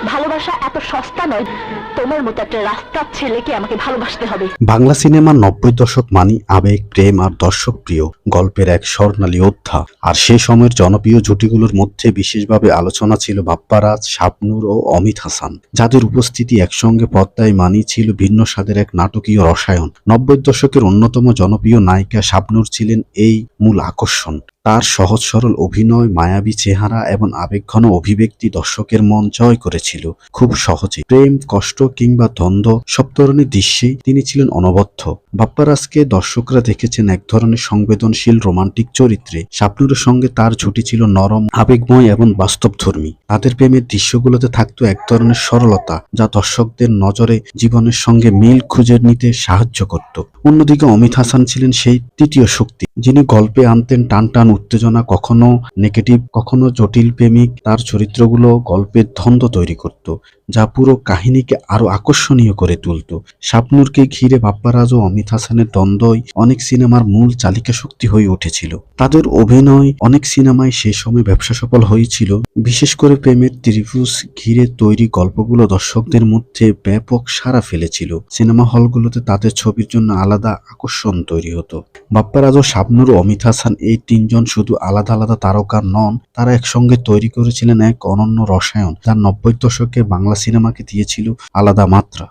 ভালোবাসা এত সস্তা নয়। তোমার মতো একটা রাস্তার ছেলেকে আমাকে ভালোবাসতে হবে। বাংলা সিনেমার 90 দশক মানি আবেগ, প্রেম আর দর্শক প্রিয় গল্পের এক স্বর্ণালী অধ্যায়। আর সেই সময়ের জনপ্রিয় জুটিগুলোর মধ্যে বিশেষভাবে আলোচনা ছিল বাপ্পারাজ, শাবনূর ও অমিত হাসান, যাদের উপস্থিতি একসঙ্গে পর্দায় মানিয়েছিল ভিন্ন স্বাদের এক নাটকীয় রসায়ন। 90 দশকের অন্যতম জনপ্রিয় নায়িকা শাবনূর ছিলেন এই মূল আকর্ষণ। তার সহজ সরল অভিনয়, মায়াবী চেহারা এবং আবেগঘন অভিব্যক্তি দর্শকের মন জয় করেছিল খুব সহজে। প্রেম, কষ্ট কিংবা দ্বন্দ্ব সব ধরনের দৃশ্যেই তিনি ছিলেন অনবদ্য। বাপ্পারাজকে দর্শকরা দেখেছেন এক ধরনের সংবেদনশীল রোমান্টিক চরিত্রে। শাবনূরের সঙ্গে তার জুটি ছিল নরম, আবেগময় এবং বাস্তবধর্মী। তাদের প্রেমের দৃশ্যগুলোতে থাকতো এক ধরনের সরলতা, যা দর্শকদের নজরে জীবনের সঙ্গে মিল খুঁজে নিতে সাহায্য করত। অন্যদিকে অমিত হাসান ছিলেন সেই তৃতীয় শক্তি, যিনি গল্পে আনতেন টান টান উত্তেজনা, কখনো নেগেটিভ কখনো জটিল প্রেমিক। তার চরিত্রগুলো গল্পের দ্বন্দ্ব তৈরি করত, যা পুরো কাহিনীকে আরো আকর্ষণীয় করে তুলত। শাবনূরকে ঘিরে বাপ্পারাজ ও অমিত হাসানের দ্বন্দ্বই অনেক সিনেমার মূল চালিকা শক্তি হয়ে উঠেছিল। তাদের অভিনয় অনেক সিনেমায় সে সময় ব্যবসা সফল হয়েছিল। বিশেষ করে প্রেমের ত্রিভুজ ঘিরে তৈরি গল্পগুলো দর্শকদের মধ্যে ব্যাপক সাড়া ফেলেছিল। সিনেমা হলগুলোতে তাদের ছবির জন্য আলাদা আকর্ষণ তৈরি হতো। বাপ্পারাজ ও শাবনূর ও অমিত হাসান এই তিনজন শুধু আলাদা আলাদা তারকা নন, তারা একসঙ্গে তৈরি করেছিলেন এক অনন্য রসায়ন, যা 90 দশকে বাংলা সিনেমাকে দিয়েছিল আলাদা মাত্রা।